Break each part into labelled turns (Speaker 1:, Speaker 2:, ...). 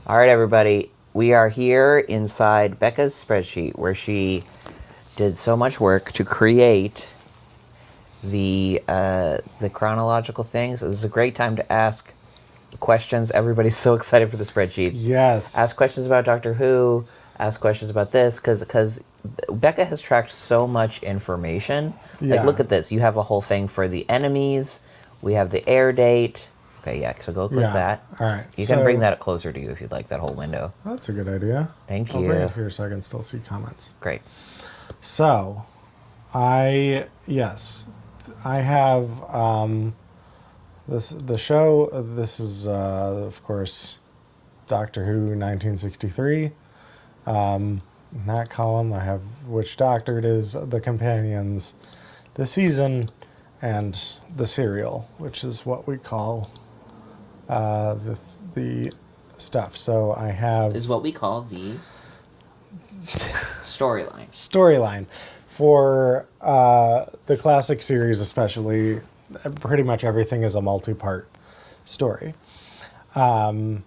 Speaker 1: All right, everybody. We are here inside Becca's spreadsheet where she did so much work to create the chronological things. So this is a great time to ask questions. Everybody's so excited for the spreadsheet.
Speaker 2: Yes.
Speaker 1: Ask questions about Doctor Who. Ask questions about this because Becca has tracked so much information. Like,
Speaker 2: Yeah.
Speaker 1: look at this. You have a whole thing for the enemies. We have the air date. Okay, yeah. So go click
Speaker 2: Yeah.
Speaker 1: that.
Speaker 2: All right.
Speaker 1: You can bring that closer to you if you'd like, that whole window.
Speaker 2: That's a good idea.
Speaker 1: Thank
Speaker 2: I'll bring
Speaker 1: you.
Speaker 2: it here so I can still see comments.
Speaker 1: Great.
Speaker 2: So, I have the show. This is of course Doctor Who 1963. In that column, I have which Doctor it is, the companions, the season, and the serial, which is what we call the stuff. So I have
Speaker 1: Is what we call the storyline.
Speaker 2: storyline for the classic series, especially. Pretty much everything is a multi-part story. And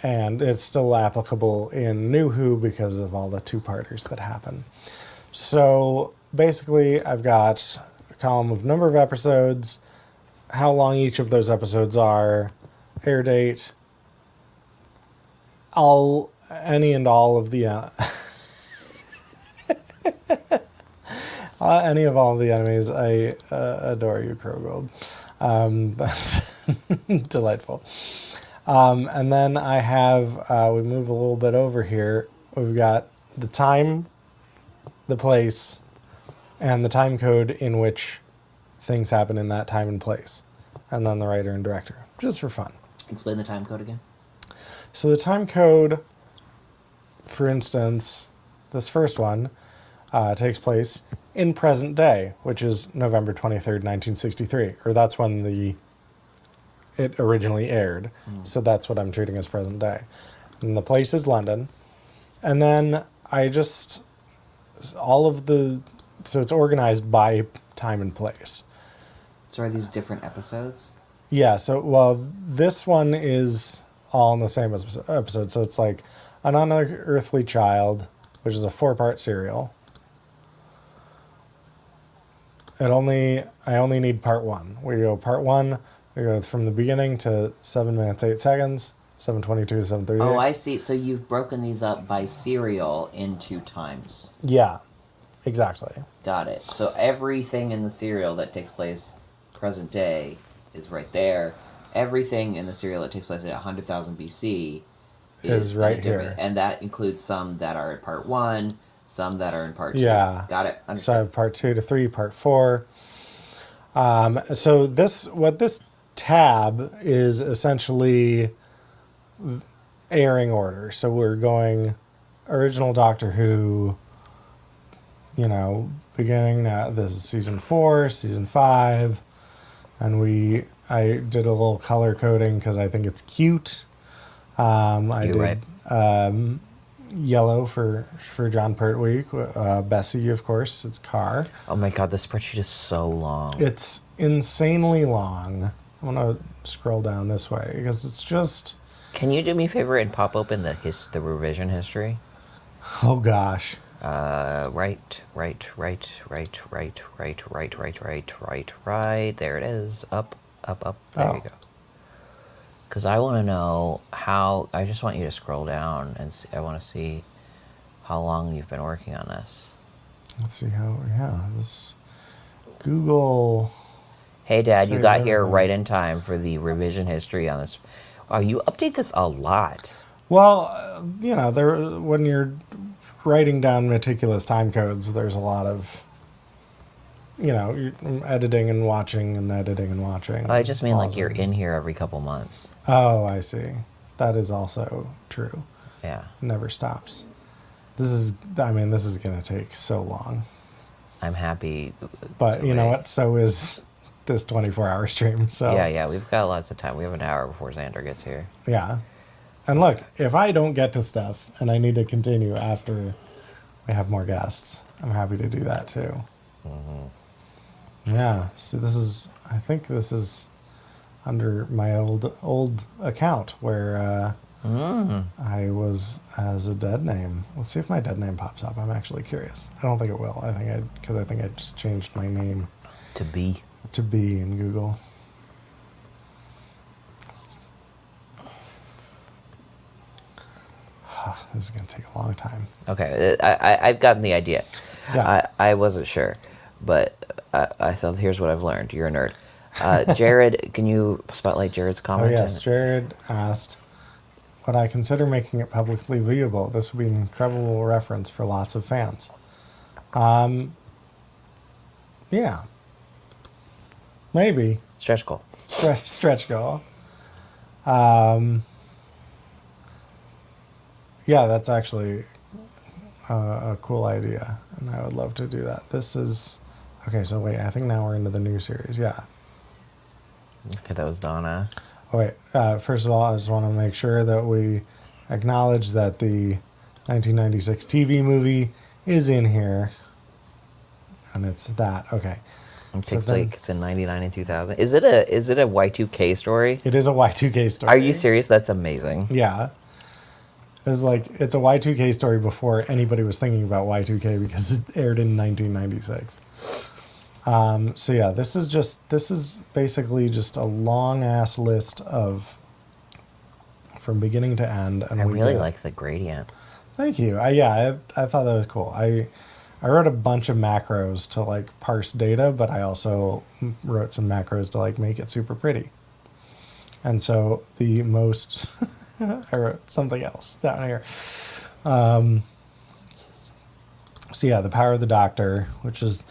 Speaker 2: it's still applicable in New Who because of all the two-parters that happen. So basically, I've got a column of number of episodes, how long each of those episodes are, air date, any and all of the any of all the enemies. I adore you, Krogold. That's delightful. And then I have, we move a little bit over here. We've got the time, the place, and the time code in which things happen in that time and place. And then the writer and director, just for fun.
Speaker 1: Explain the time code again.
Speaker 2: So the time code, for instance, this first one takes place in present day, which is November 23rd, 1963. Or that's when it originally aired. So that's what I'm treating as present day. And the place is London. And then so it's organized by time and place.
Speaker 1: So are these different episodes?
Speaker 2: Yeah, well, this one is all in the same episode. So it's like An Unearthly Child, which is a 4-part serial. I only need part 1. We go part 1, we go from the beginning to 7 minutes, 8 seconds, 7:22 to 7:38.
Speaker 1: Oh, I see. So you've broken these up by serial into times.
Speaker 2: Yeah, exactly.
Speaker 1: Got it. So everything in the serial that takes place present day is right there. Everything in the serial that takes place at 100,000 BC
Speaker 2: is right here.
Speaker 1: And that includes some that are in part 1, some that are in part 2.
Speaker 2: Yeah.
Speaker 1: Got it.
Speaker 2: Understood. So I have part 2 to 3, part 4. So what this tab is essentially airing order. So we're going original Doctor Who, beginning now. This is season 4, season 5, and I did a little color coding because I think it's cute. I did
Speaker 1: right.
Speaker 2: Yellow for John Pertwee. Bessie, of course, it's Carr.
Speaker 1: Oh my god, the spreadsheet is so long.
Speaker 2: It's insanely long. I'm going to scroll down this way because it's just...
Speaker 1: Can you do me a favor and pop open the revision history?
Speaker 2: Oh gosh.
Speaker 1: Right. There it is. Up. There you go. Because I want to know how... I just want you to scroll down and see, I want to see how long you've been working on this.
Speaker 2: Let's see how... Yeah, this... Google...
Speaker 1: Hey, Dad, you got here right in time for the revision history on this. Oh, you update this a lot.
Speaker 2: Well, when you're writing down meticulous time codes, there's a lot of, editing and watching and editing and watching.
Speaker 1: I just mean like you're in here every couple months.
Speaker 2: Oh, I see. That is also true.
Speaker 1: Yeah.
Speaker 2: It never stops. This is going to take so long.
Speaker 1: I'm happy.
Speaker 2: But you know what? So is this 24-hour stream. So
Speaker 1: yeah, we've got lots of time. We have an hour before Xander gets here.
Speaker 2: Yeah. And look, if I don't get to stuff and I need to continue after we have more guests, I'm happy to do that too. Mm-hmm. Yeah. So I think this is under my old account where I was as a dead name. Let's see if my dead name pops up. I'm actually curious. I don't think it will. I think I just changed my name
Speaker 1: To be.
Speaker 2: to B in Google. This is going to take a long time.
Speaker 1: Okay, I've gotten the idea.
Speaker 2: Yeah.
Speaker 1: I wasn't sure, but I thought, here's what I've learned. You're a nerd. Jared, can you spotlight Jared's
Speaker 2: Oh,
Speaker 1: comment?
Speaker 2: yes. Jared asked, would I consider making it publicly viewable? This would be an incredible reference for lots of fans. Yeah. Maybe.
Speaker 1: Stretch goal.
Speaker 2: Stretch goal. Yeah, that's actually a cool idea, and I would love to do that. This is... Okay, so wait, I think now we're into the new series. Yeah.
Speaker 1: Okay, that was Donna.
Speaker 2: Oh, wait. First of all, I just want to make sure that we acknowledge that the 1996 TV movie is in here, and it's that. Okay.
Speaker 1: It takes place in 99 and 2000. Is it a Y2K story?
Speaker 2: It is a Y2K story.
Speaker 1: Are you serious? That's amazing.
Speaker 2: Yeah. It's a Y2K story before anybody was thinking about Y2K because it aired in 1996. So yeah, this is basically just a long ass list of from beginning to end. And
Speaker 1: I really like the gradient.
Speaker 2: Thank you. I thought that was cool. I wrote a bunch of macros to like parse data, but I also wrote some macros to like make it super pretty. And so the most I wrote something else down here. So yeah, The Power of the Doctor, which is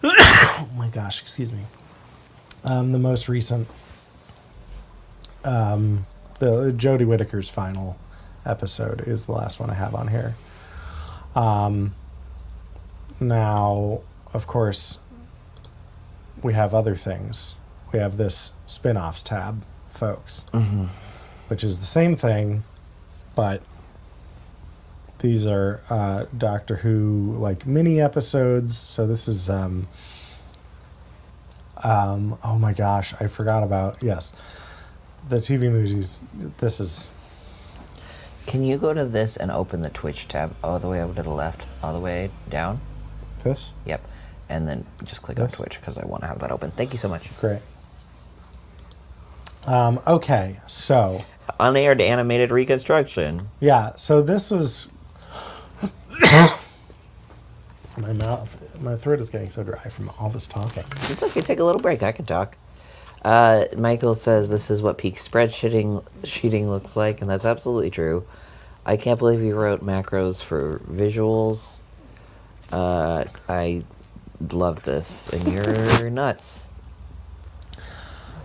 Speaker 2: oh my gosh, excuse me. The most recent the Jodie Whittaker's final episode is the last one I have on here. Now, of course, we have other things. We have this spin-offs tab, folks, which is the same thing, but these are Doctor Who like mini episodes. So this is oh my gosh, I forgot about, yes, the TV movies. This is...
Speaker 1: Can you go to this and open the Twitch tab all the way over to the left, all the way down?
Speaker 2: This?
Speaker 1: Yep. And then just click on
Speaker 2: This?
Speaker 1: Twitch because I want to have that open. Thank you so much.
Speaker 2: Great. Okay, so...
Speaker 1: Unaired animated reconstruction.
Speaker 2: Yeah, so this was... my throat is getting so dry from all this talking.
Speaker 1: It's okay. Take a little break. I can talk. Michael says this is what peak spreadsheeting looks like, and that's absolutely true. I can't believe you wrote macros for visuals. I love this, and you're nuts.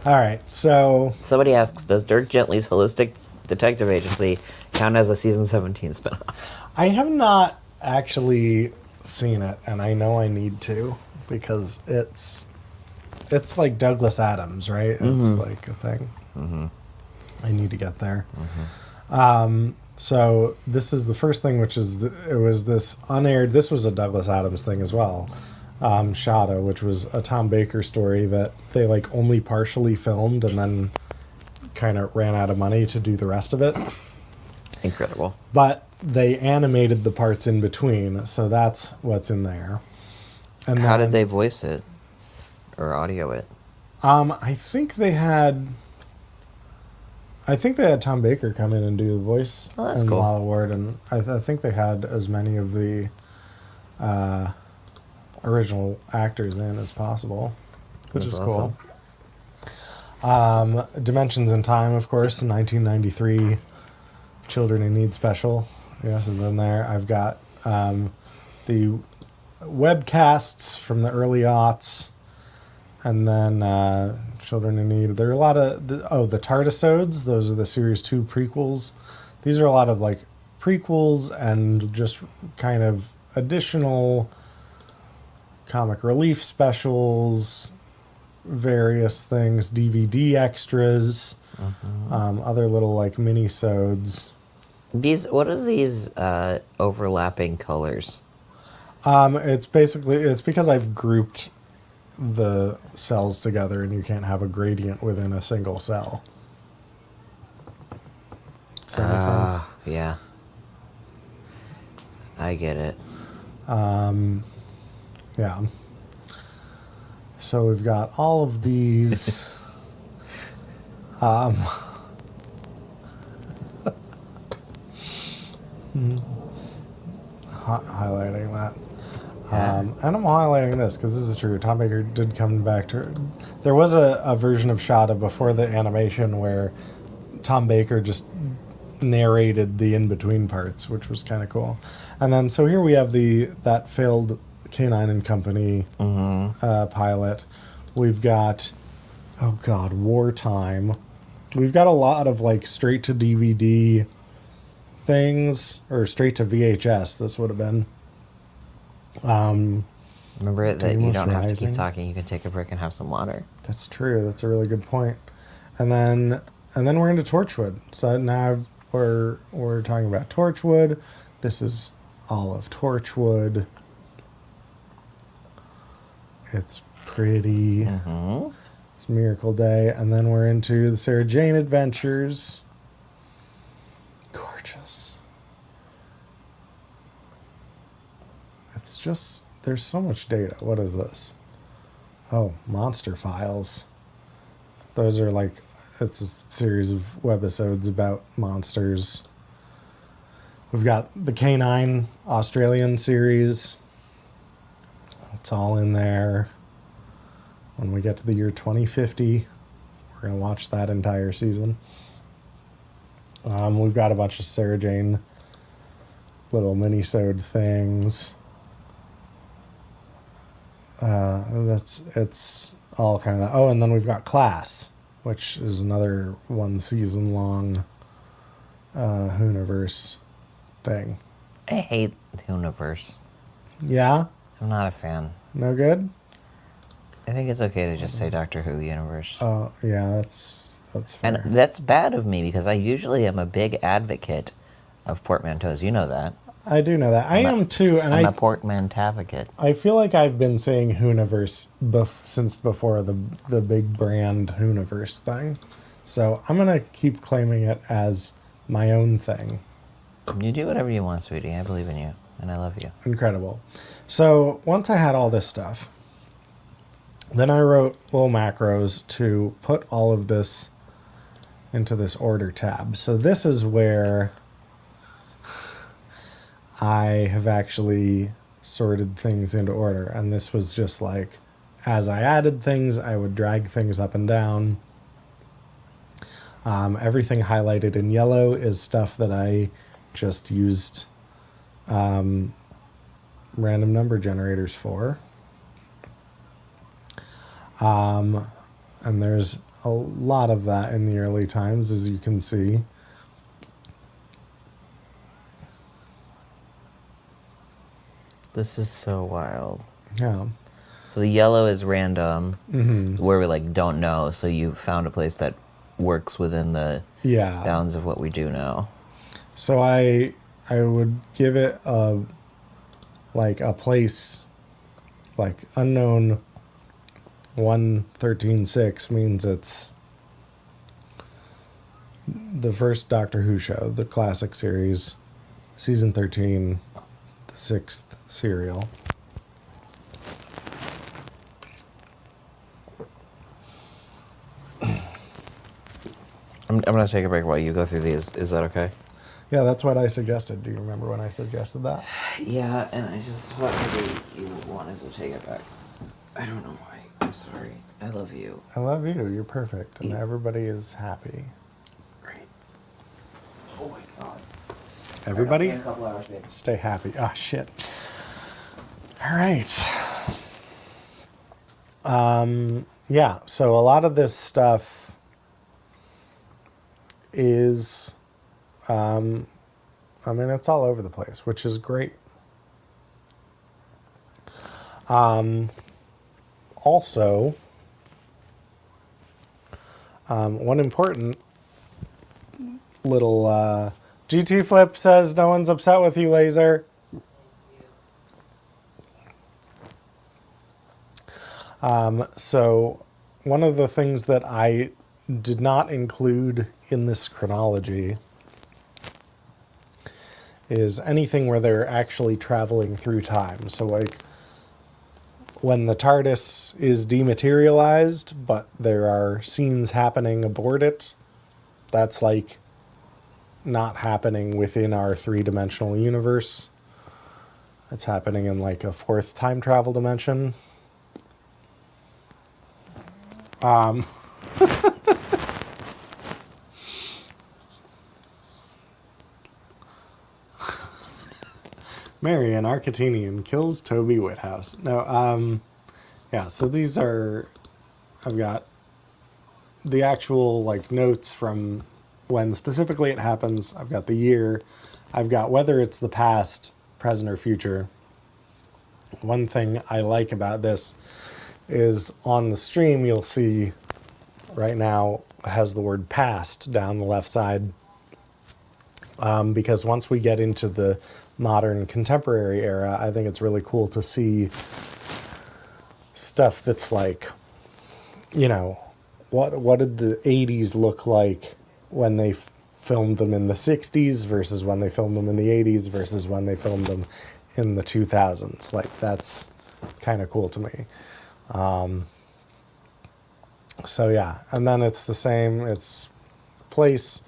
Speaker 2: All right, so...
Speaker 1: Somebody asks, does Dirk Gently's Holistic Detective Agency count as a season 17 spinoff?
Speaker 2: I have not actually seen it, and I know I need to, because it's like Douglas Adams, right? It's like a thing. I need to get there. So this is the first thing, which is it was this unaired... This was a Douglas Adams thing as well. Shadow, which was a Tom Baker story that they like only partially filmed and then kind of ran out of money to do the rest of it.
Speaker 1: Incredible.
Speaker 2: But they animated the parts in between, so that's what's in there. And
Speaker 1: How did they voice it or audio it?
Speaker 2: I think they had Tom Baker come in and do the voice
Speaker 1: that's
Speaker 2: and
Speaker 1: cool.
Speaker 2: Lala Ward, and I think they had as many of the original actors in as possible, which
Speaker 1: That's
Speaker 2: is cool.
Speaker 1: awesome.
Speaker 2: Dimensions in Time, of course, 1993 Children in Need special. Yes, and then there I've got the webcasts from the early aughts, and then Children in Need. There are a lot of the Tardisodes. Those are the Series 2 prequels. These are a lot of like prequels and just kind of additional comic relief specials, various things, DVD extras, other little like mini-sodes.
Speaker 1: What are these overlapping colors?
Speaker 2: It's because I've grouped the cells together, and you can't have a gradient within a single cell. Does that make sense?
Speaker 1: Yeah. I get it.
Speaker 2: Yeah. So we've got all of these. Highlighting that.
Speaker 1: Yeah.
Speaker 2: And I'm highlighting this because this is true. Tom Baker did come back to. There was a version of Shada before the animation where Tom Baker just narrated the in-between parts, which was kind of cool. And then so here we have that failed K9 and Company pilot. We've got, oh god, Wartime. We've got a lot of like straight to DVD things, or straight to VHS. This would have been.
Speaker 1: Remember that you
Speaker 2: Damon's
Speaker 1: don't have to
Speaker 2: Rising.
Speaker 1: keep talking. You can take a break and have some water.
Speaker 2: That's true. That's a really good point. And then we're into Torchwood. So now we're talking about Torchwood. This is all of Torchwood. It's pretty. It's Miracle Day, and then we're into the Sarah Jane Adventures. Gorgeous. It's just, there's so much data. What is this? Oh, Monster Files. Those are like, it's a series of webisodes about monsters. We've got the K9 Australian series. It's all in there. When we get to the year 2050, we're going to watch that entire season. We've got a bunch of Sarah Jane little mini-sode things. It's all kind of that. Oh, and then we've got Class, which is another 1 season long Hooniverse thing.
Speaker 1: I hate the universe.
Speaker 2: Yeah?
Speaker 1: I'm not a fan.
Speaker 2: No good?
Speaker 1: I think it's okay to just say Doctor Who universe.
Speaker 2: Oh, yeah, that's fair.
Speaker 1: And that's bad of me because I usually am a big advocate of portmanteaus. You know that.
Speaker 2: I do know that. I am too, and
Speaker 1: I'm a portmanteavocate.
Speaker 2: I feel like I've been saying Hooniverse since before the big brand Hooniverse thing. So I'm going to keep claiming it as my own thing.
Speaker 1: You do whatever you want, sweetie. I believe in you, and I love you.
Speaker 2: Incredible. So once I had all this stuff, then I wrote little macros to put all of this into this order tab. So this is where I have actually sorted things into order. And this was just like, as I added things, I would drag things up and down. Everything highlighted in yellow is stuff that I just used random number generators for. And there's a lot of that in the early times, as you can see.
Speaker 1: This is so wild.
Speaker 2: Yeah.
Speaker 1: So the yellow is random,
Speaker 2: Mm-hmm.
Speaker 1: where we like don't know. So you found a place that works within the
Speaker 2: Yeah.
Speaker 1: bounds of what we do know.
Speaker 2: So I would give it a place like unknown 113.6 means it's the first Doctor Who show, the classic series, season 13, the 6th serial.
Speaker 1: I'm going to take a break while you go through these. Is that okay?
Speaker 2: Yeah, that's what I suggested. Do you remember when I suggested that?
Speaker 1: Yeah, and I just thought maybe you wanted to take it back. I don't know why. I'm sorry. I love you.
Speaker 2: I love you. You're perfect. And everybody is happy.
Speaker 1: Great. Oh my god.
Speaker 2: Everybody?
Speaker 1: In a couple hours, babe.
Speaker 2: Stay happy. Ah, shit. All right. Yeah, so a lot of this stuff is, I mean, it's all over the place, which is great. Also, one important little, GT Flip says no one's upset with you, Laser. So one of the things that I did not include in this chronology is anything where they're actually traveling through time. So like when the TARDIS is dematerialized, but there are scenes happening aboard it, that's like not happening within our three-dimensional universe. It's happening in like a fourth time travel dimension. Marion Arcatinian kills Toby Whithouse. No, yeah, so these are, I've got the actual like notes from when specifically it happens. I've got the year. I've got whether it's the past, present, or future. One thing I like about this is on the stream you'll see right now has the word past down the left side, because once we get into the modern contemporary era, I think it's really cool to see stuff that's like, you know, what did the 80s look like when they filmed them in the 60s versus when they filmed them in the 80s versus when they filmed them in the 2000s. Like, that's kind of cool to me. So yeah, and then it's the same. It's place,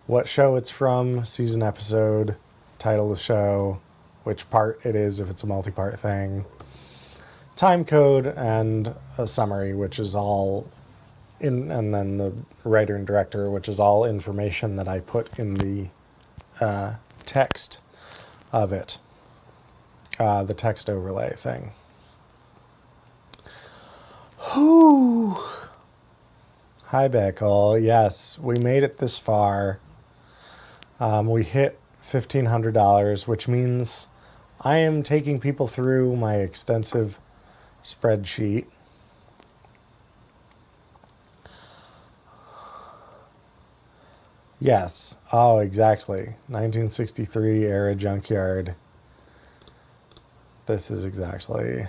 Speaker 2: what show it's from, season, episode, title of the show, which part it is if it's a multi-part thing, time code, and a summary, which is all in, and then the writer and director, which is all information that I put in the text of it, the text overlay thing. Whew. Hi, Beckle. Yes, we made it this far. We hit $1,500, which means I am taking people through my extensive spreadsheet. Yes. Oh, exactly. 1963 era junkyard. This is exactly...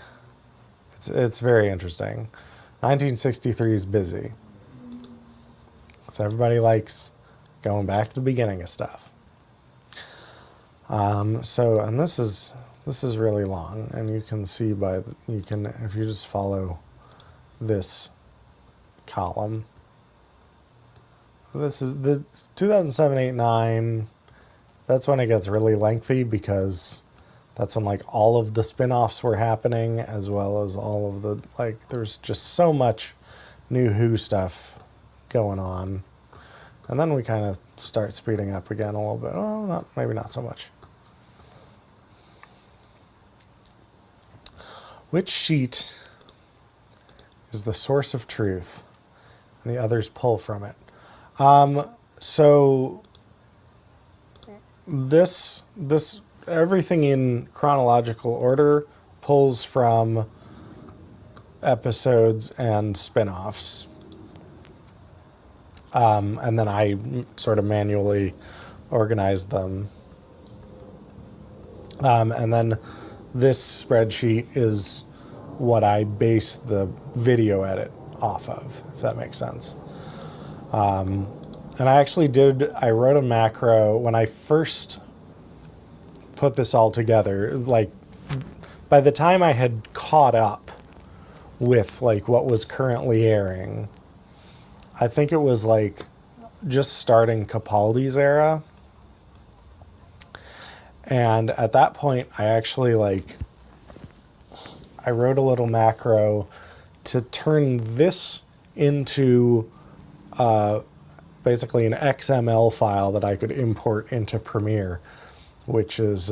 Speaker 2: It's very interesting. 1963 is busy. So everybody likes going back to the beginning of stuff. So, and this is really long, and you can see by, you can, if you just follow this column, this is the 2007, 8, 9. That's when it gets really lengthy, because that's when like all of the spin-offs were happening, as well as all of the, like, there's just so much new Who stuff going on. And then we kind of start speeding up again a little bit. Well, maybe not so much. Which sheet is the source of truth and the others pull from it? So this everything in chronological order pulls from episodes and spin-offs. And then I sort of manually organized them. And then this spreadsheet is what I base the video edit off of, if that makes sense. And I wrote a macro when I first put this all together. Like, by the time I had caught up with like what was currently airing, I think it was like just starting Capaldi's era. And at that point, I actually I wrote a little macro to turn this into basically an XML file that I could import into Premiere, which is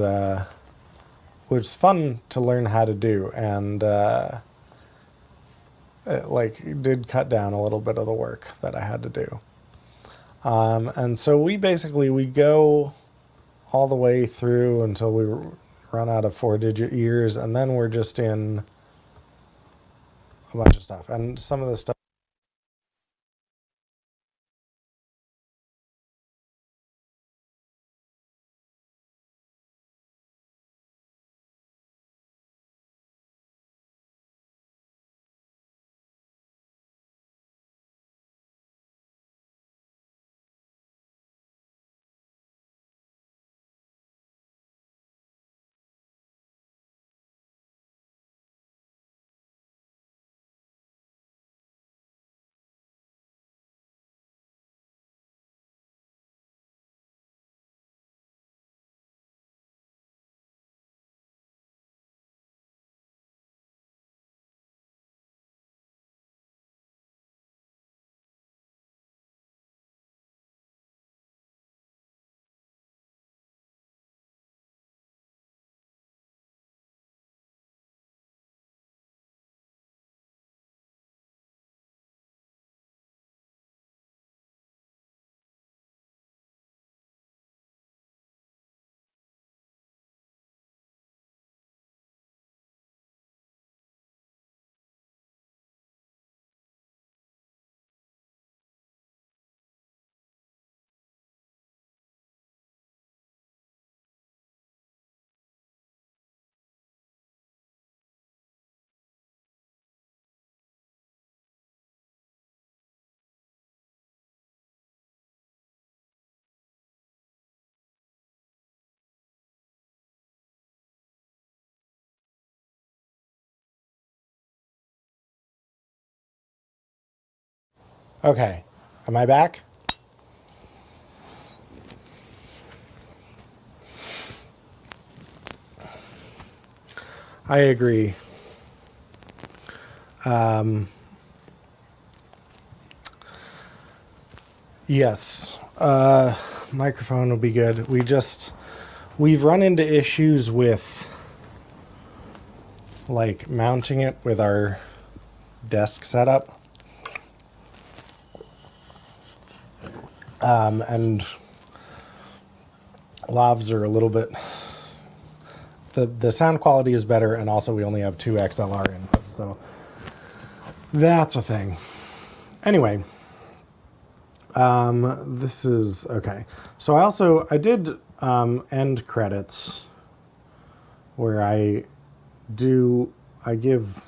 Speaker 2: fun to learn how to do, and it did cut down a little bit of the work that I had to do. And so we go all the way through until we run out of 4-digit years, and then we're just in a bunch of stuff. And some of the stuff Okay. Am I back? I agree. Yes. Microphone will be good. We've run into issues with like mounting it with our desk setup. And lavs are a little bit, the sound quality is better, and also we only have 2 XLR inputs, so that's a thing. Anyway, this is okay. So I did end credits where I give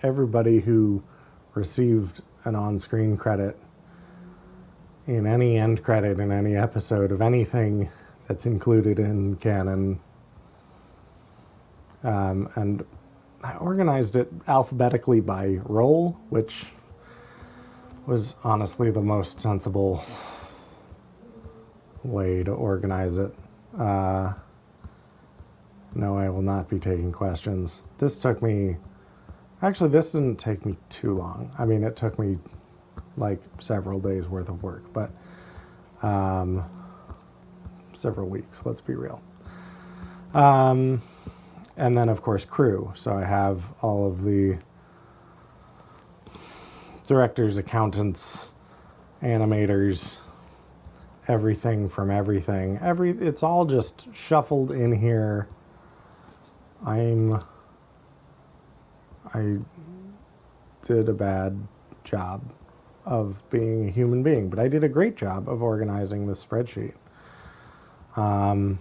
Speaker 2: everybody who received an on-screen credit in any end credit in any episode of anything that's included in canon. And I organized it alphabetically by role, which was honestly the most sensible way to organize it. No, I will not be taking questions. This didn't take me too long. I mean, it took me like several days worth of work, but several weeks, let's be real. And then of course crew. So I have all of the directors, accountants, animators, everything from everything. It's all just shuffled in here. I did a bad job of being a human being, but I did a great job of organizing this spreadsheet. I've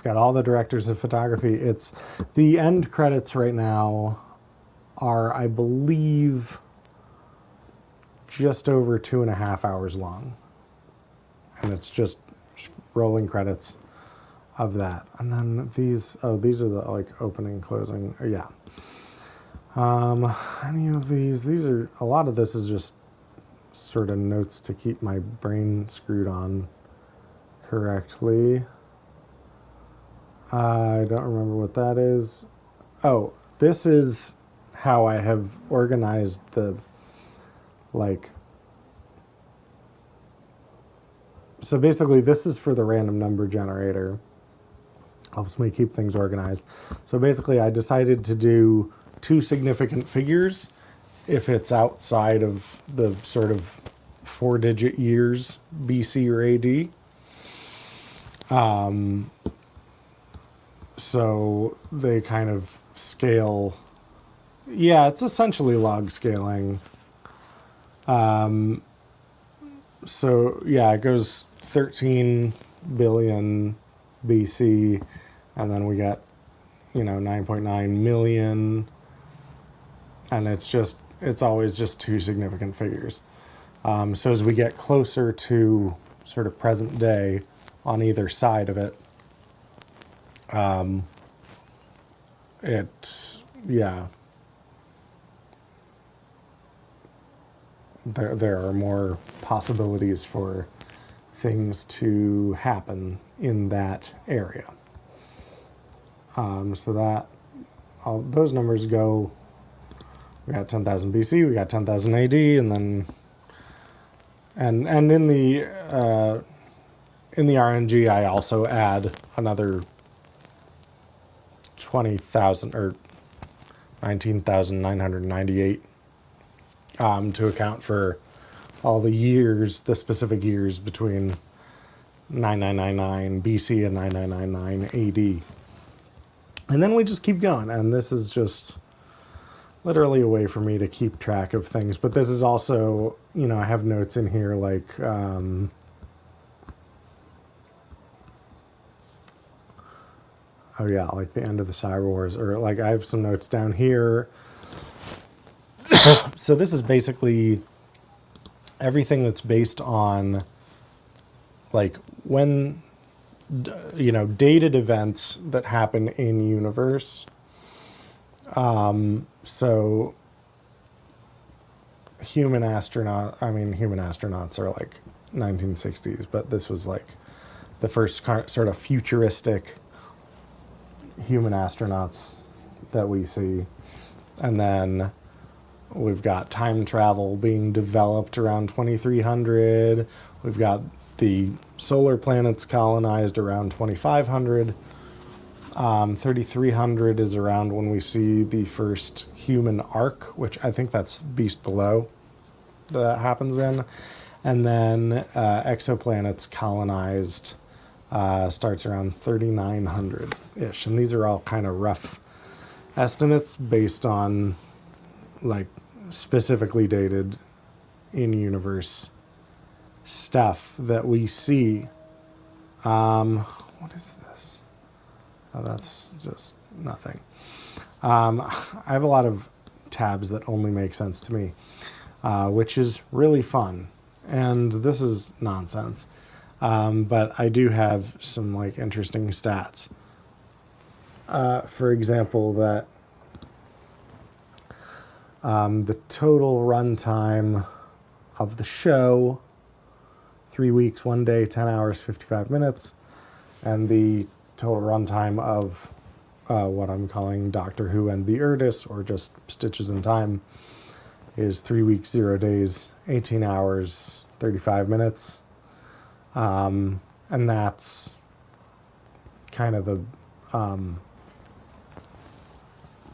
Speaker 2: got all the directors of photography. The end credits right now are, I believe, just over 2.5 hours long. And it's just rolling credits of that. And then these are the like opening, closing, yeah. Any of these are, a lot of this is just sort of notes to keep my brain screwed on correctly. I don't remember what that is. Oh, this is how I have organized the, like, so basically this is for the random number generator. Helps me keep things organized. So basically I decided to do 2 significant figures if it's outside of the sort of 4-digit years BC or AD. So they kind of scale. Yeah, it's essentially log scaling. So yeah, it goes 13 billion BC, and then we got, 9.9 million, and it's always just 2 significant figures. So as we get closer to sort of present day on either side of it, there are more possibilities for things to happen in that area. So that all those numbers go. We got 10,000 BC, we got 10,000 AD, and then and in the RNG I also add another 20,000 or 19,998 to account for all the years, the specific years between 9999 BC and 9999 AD. And then we just keep going, and this is just literally a way for me to keep track of things. But this is also, I have notes in here like, oh yeah, like the end of the Cyber Wars, or like I have some notes down here. So this is basically everything that's based on like when, dated events that happen in universe. So human astronauts are like 1960s, but this was like the first sort of futuristic human astronauts that we see. And then we've got time travel being developed around 2300. We've got the solar planets colonized around 2500. 3300 is around when we see the first human arc, which I think that's Beast Below that happens in. And then exoplanets colonized starts around 3900-ish. And these are all kind of rough estimates based on like specifically dated in-universe stuff that we see. What is this? Oh, that's just nothing. I have a lot of tabs that only make sense to me, which is really fun. And this is nonsense. But I do have some like interesting stats. For example, that the total runtime of the show, 3 weeks, 1 day, 10 hours, 55 minutes, and the total runtime of what I'm calling Doctor Who and the Erdis, or just Stitches in Time, is 3 weeks, 0 days, 18 hours, 35 minutes. And that's kind of the... and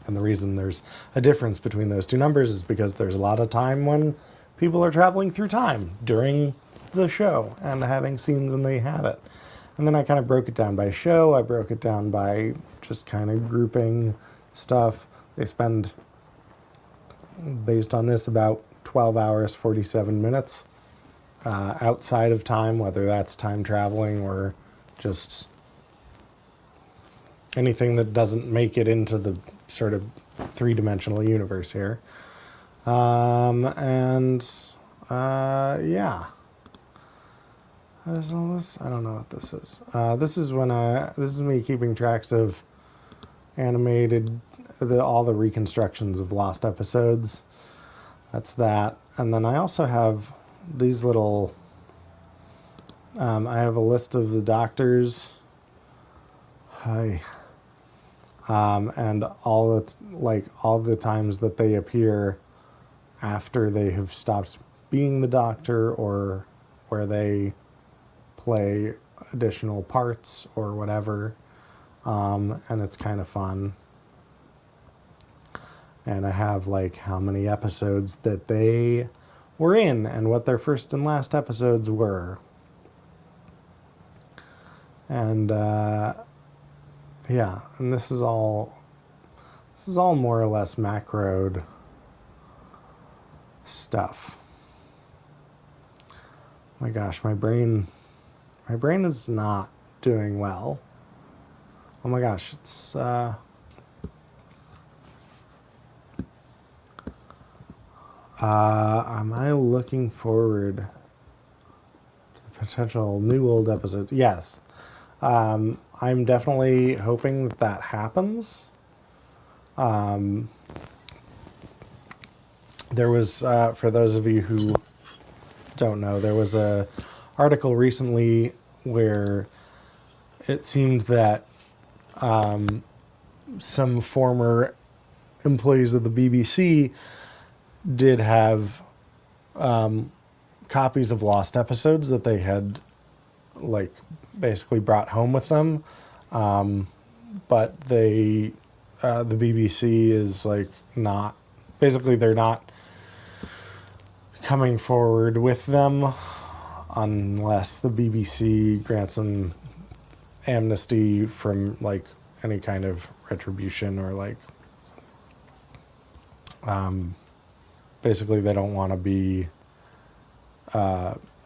Speaker 2: the reason there's a difference between those two numbers is because there's a lot of time when people are traveling through time during the show and having scenes when they have it. And then I kind of broke it down by show. I broke it down by just kind of grouping stuff. They spend, based on this, about 12 hours, 47 minutes outside of time, whether that's time traveling or just anything that doesn't make it into the sort of three-dimensional universe here. Yeah. Is all this? I don't know what this is. This is me keeping tracks of animated, all the reconstructions of lost episodes. That's that. And then I also have these little, I have a list of the doctors. Hi. And all the times that they appear after they have stopped being the Doctor, or where they play additional parts or whatever. And it's kind of fun. And I have like how many episodes that they were in and what their first and last episodes were. And yeah, and this is all more or less macroed stuff. My gosh, my brain is not doing well. Oh my gosh, it's am I looking forward to the potential new old episodes? Yes. I'm definitely hoping that happens. There was, for those of you who don't know, there was a article recently where it seemed that some former employees of the BBC did have copies of lost episodes that they had like basically brought home with them, but the BBC is like not, basically they're not coming forward with them unless the BBC grants them amnesty from like any kind of retribution, or like basically they don't want to be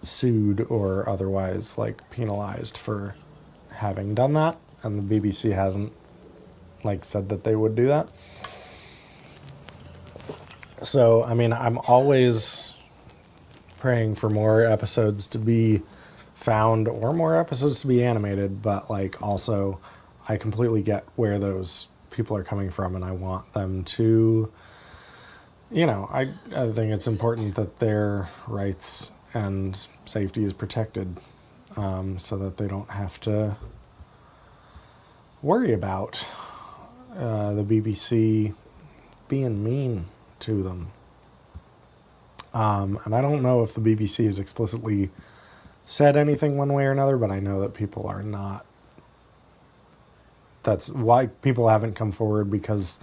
Speaker 2: sued or otherwise like penalized for having done that, and the BBC hasn't like said that they would do that. So I mean, I'm always praying for more episodes to be found or more episodes to be animated, but like also I completely get where those people are coming from, and I want them to I think it's important that their rights and safety is protected, so that they don't have to worry about the BBC being mean to them. And I don't know if the BBC has explicitly said anything one way or another, but I know that people are not. That's why people haven't come forward, because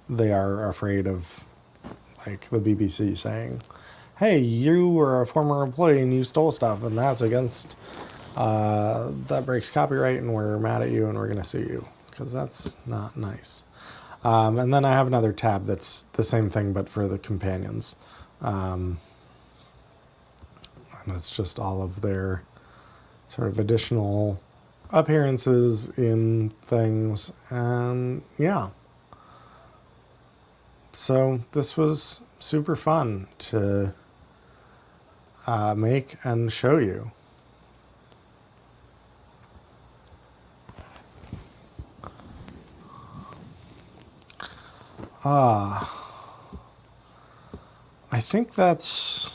Speaker 2: they are afraid of, like, the BBC saying, hey, you were a former employee and you stole stuff and that's against, that breaks copyright and we're mad at you and we're going to sue you, because that's not nice. And then I have another tab that's the same thing but for the companions. And it's just all of their sort of additional appearances in things. And yeah. So this was super fun to make and show you. I think that's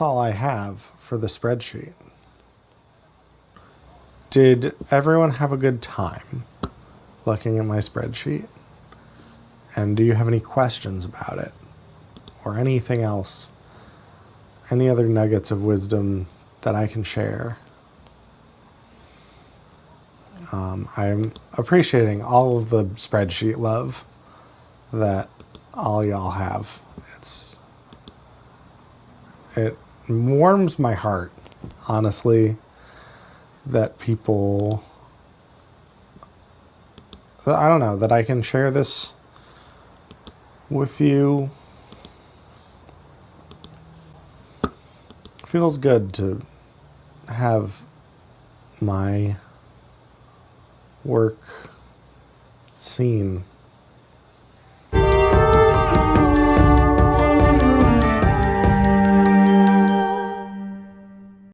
Speaker 2: all I have for the spreadsheet. Did everyone have a good time looking at my spreadsheet? And do you have any questions about it? Or anything else? Any other nuggets of wisdom that I can share? I'm appreciating all of the spreadsheet love that all y'all have. It warms my heart, honestly, that people, I don't know, that I can share this with you. Feels good to have my work seen